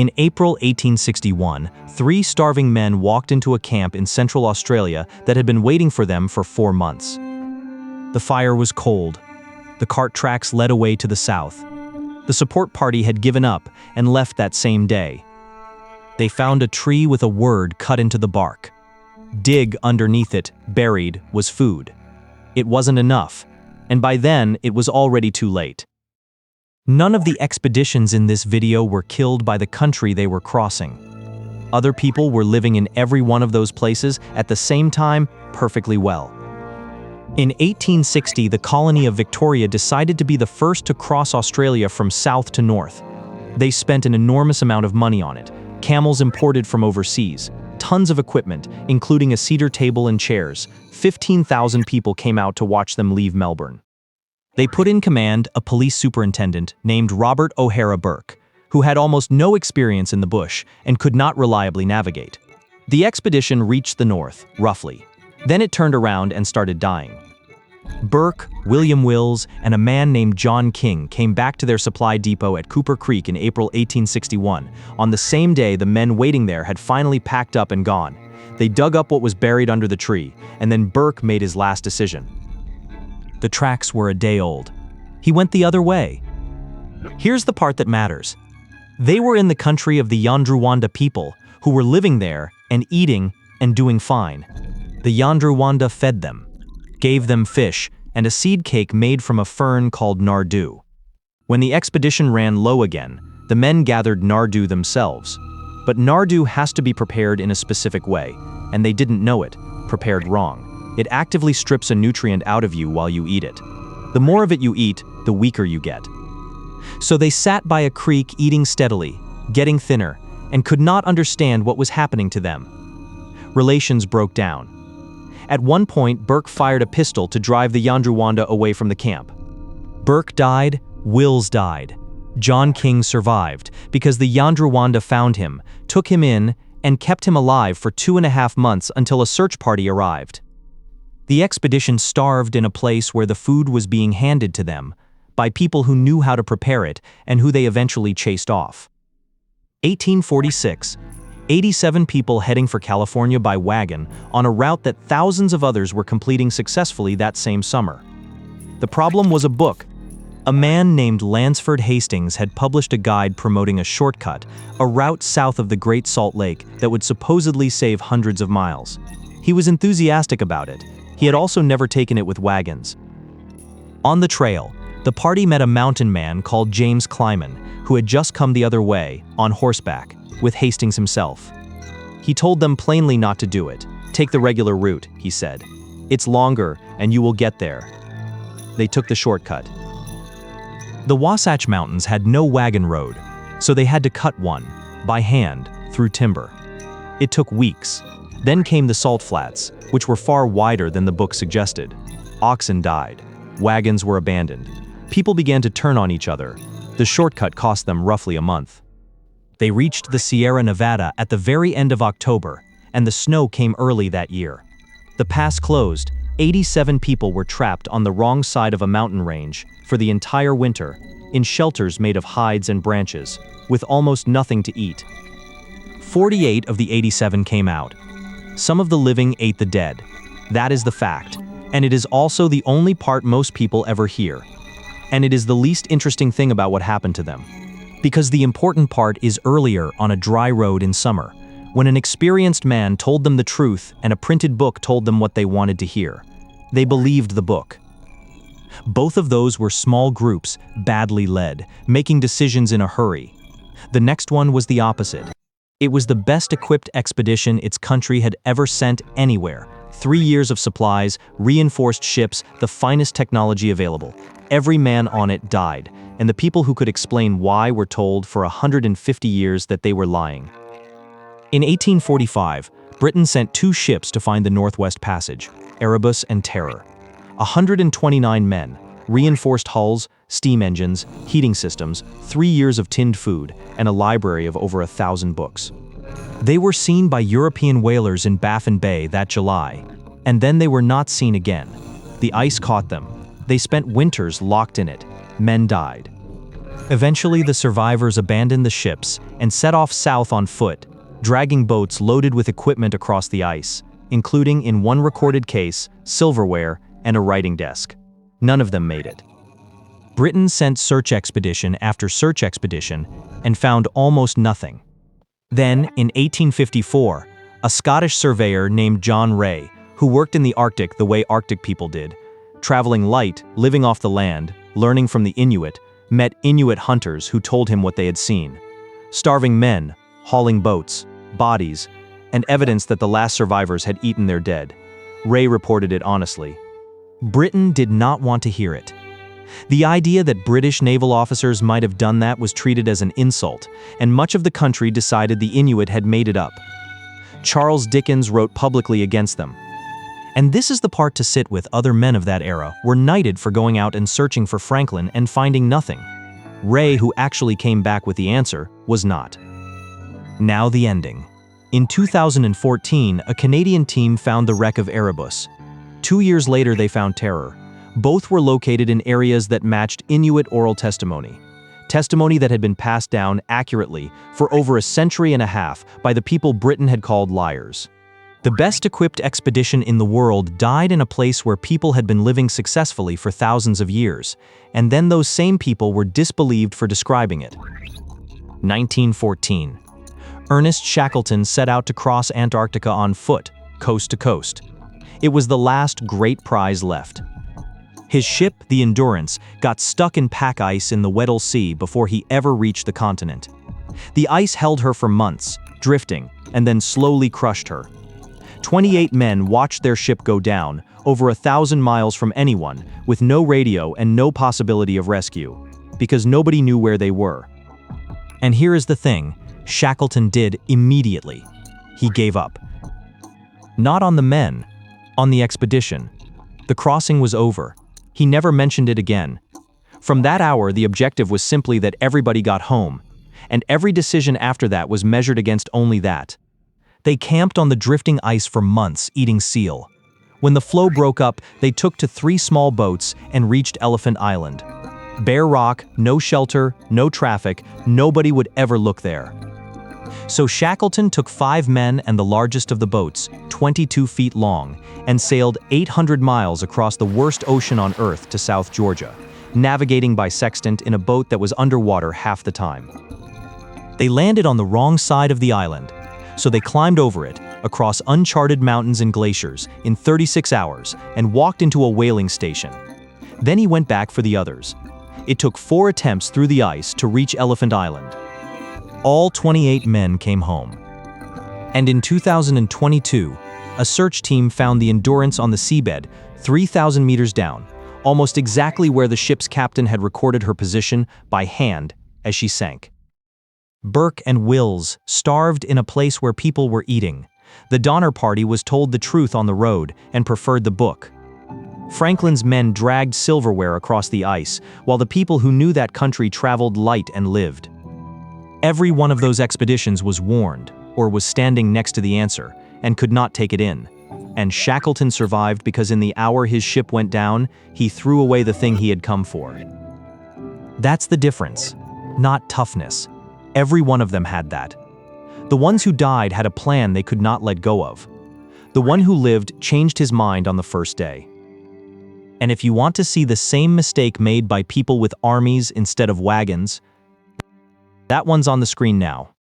In April 1861, 3 starving men walked into a camp in Central Australia that had been waiting for them for 4 months. The fire was cold. The cart tracks led away to the south. The support party had given up and left that same day. They found a tree with a word cut into the bark. Dig underneath it, buried, was food. It wasn't enough, and by then it was already too late. None of the expeditions in this video were killed by the country they were crossing. Other people were living in every one of those places at the same time, perfectly well. In 1860, the colony of Victoria decided to be the first to cross Australia from south to north. They spent an enormous amount of money on it, camels imported from overseas, tons of equipment, including a cedar table and chairs. 15,000 people came out to watch them leave Melbourne. They put in command a police superintendent named Robert O'Hara Burke, who had almost no experience in the bush and could not reliably navigate. The expedition reached the north, roughly. Then it turned around and started dying. Burke, William Wills, and a man named John King came back to their supply depot at Cooper Creek in April 1861. On the same day, the men waiting there had finally packed up and gone. They dug up what was buried under the tree, and then Burke made his last decision. The tracks were a day old. He went the other way. Here's the part that matters. They were in the country of the Yandruwanda people, who were living there and eating and doing fine. The Yandruwanda fed them, gave them fish, and a seed cake made from a fern called nardu. When the expedition ran low again, the men gathered nardu themselves. But nardu has to be prepared in a specific way, and they didn't know it, prepared wrong. It actively strips a nutrient out of you while you eat it. The more of it you eat, the weaker you get. So they sat by a creek eating steadily, getting thinner, and could not understand what was happening to them. Relations broke down. At one point, Burke fired a pistol to drive the Yandruwanda away from the camp. Burke died, Wills died. John King survived because the Yandruwanda found him, took him in, and kept him alive for 2.5 months until a search party arrived. The expedition starved in a place where the food was being handed to them by people who knew how to prepare it and who they eventually chased off. 1846, 87 people heading for California by wagon on a route that thousands of others were completing successfully that same summer. The problem was a book. A man named Lansford Hastings had published a guide promoting a shortcut, a route south of the Great Salt Lake that would supposedly save hundreds of miles. He was enthusiastic about it. He had also never taken it with wagons. On the trail, the party met a mountain man called James Clyman, who had just come the other way, on horseback, with Hastings himself. He told them plainly not to do it. Take the regular route, he said. It's longer, and you will get there. They took the shortcut. The Wasatch Mountains had no wagon road, so they had to cut one, by hand, through timber. It took weeks. Then came the salt flats, which were far wider than the book suggested. Oxen died. Wagons were abandoned. People began to turn on each other. The shortcut cost them roughly a month. They reached the Sierra Nevada at the very end of October, and the snow came early that year. The pass closed. 87 people were trapped on the wrong side of a mountain range for the entire winter, in shelters made of hides and branches, with almost nothing to eat. 48 of the 87 came out. Some of the living ate the dead. That is the fact, and it is also the only part most people ever hear. And it is the least interesting thing about what happened to them. Because the important part is earlier on a dry road in summer, when an experienced man told them the truth and a printed book told them what they wanted to hear. They believed the book. Both of those were small groups, badly led, making decisions in a hurry. The next one was the opposite. It was the best-equipped expedition its country had ever sent anywhere. 3 years of supplies, reinforced ships, the finest technology available. Every man on it died, and the people who could explain why were told for 150 years that they were lying. In 1845, Britain sent 2 ships to find the Northwest Passage, Erebus and Terror. 129 men, reinforced hulls, steam engines, heating systems, 3 years of tinned food, and a library of over 1,000 books. They were seen by European whalers in Baffin Bay that July, and then they were not seen again. The ice caught them. They spent winters locked in it. Men died. Eventually, the survivors abandoned the ships and set off south on foot, dragging boats loaded with equipment across the ice, including, in one recorded case, silverware and a writing desk. None of them made it. Britain sent search expedition after search expedition and found almost nothing. Then, in 1854, a Scottish surveyor named John Ray, who worked in the Arctic the way Arctic people did, traveling light, living off the land, learning from the Inuit, met Inuit hunters who told him what they had seen. Starving men, hauling boats, bodies, and evidence that the last survivors had eaten their dead. Ray reported it honestly. Britain did not want to hear it. The idea that British naval officers might have done that was treated as an insult, and much of the country decided the Inuit had made it up. Charles Dickens wrote publicly against them. And this is the part to sit with. Other men of that era were knighted for going out and searching for Franklin and finding nothing. Ray, who actually came back with the answer, was not. Now the ending. In 2014, a Canadian team found the wreck of Erebus. 2 years later, they found Terror. Both were located in areas that matched Inuit oral testimony. Testimony that had been passed down accurately for over a century and a half by the people Britain had called liars. The best-equipped expedition in the world died in a place where people had been living successfully for thousands of years, and then those same people were disbelieved for describing it. 1914. Ernest Shackleton set out to cross Antarctica on foot, coast to coast. It was the last great prize left. His ship, the Endurance, got stuck in pack ice in the Weddell Sea before he ever reached the continent. The ice held her for months, drifting, and then slowly crushed her. 28 men watched their ship go down, over 1,000 miles from anyone, with no radio and no possibility of rescue, because nobody knew where they were. And here is the thing, Shackleton did immediately. He gave up. Not on the men, on the expedition. The crossing was over. He never mentioned it again. From that hour, the objective was simply that everybody got home, and every decision after that was measured against only that. They camped on the drifting ice for months, eating seal. When the floe broke up, they took to 3 small boats and reached Elephant Island. Bare rock, no shelter, no traffic, nobody would ever look there. So Shackleton took 5 men and the largest of the boats, 22 feet long, and sailed 800 miles across the worst ocean on Earth to South Georgia, navigating by sextant in a boat that was underwater half the time. They landed on the wrong side of the island, so they climbed over it, across uncharted mountains and glaciers, in 36 hours, and walked into a whaling station. Then he went back for the others. It took 4 attempts through the ice to reach Elephant Island. All 28 men came home. And in 2022, a search team found the Endurance on the seabed, 3,000 meters down, almost exactly where the ship's captain had recorded her position by hand as she sank. Burke and Wills starved in a place where people were eating. The Donner Party was told the truth on the road and preferred the book. Franklin's men dragged silverware across the ice, while the people who knew that country traveled light and lived. Every one of those expeditions was warned, or was standing next to the answer, and could not take it in. And Shackleton survived because in the hour his ship went down, he threw away the thing he had come for. That's the difference, not toughness. Every one of them had that. The ones who died had a plan they could not let go of. The one who lived changed his mind on the first day. And if you want to see the same mistake made by people with armies instead of wagons, that one's on the screen now.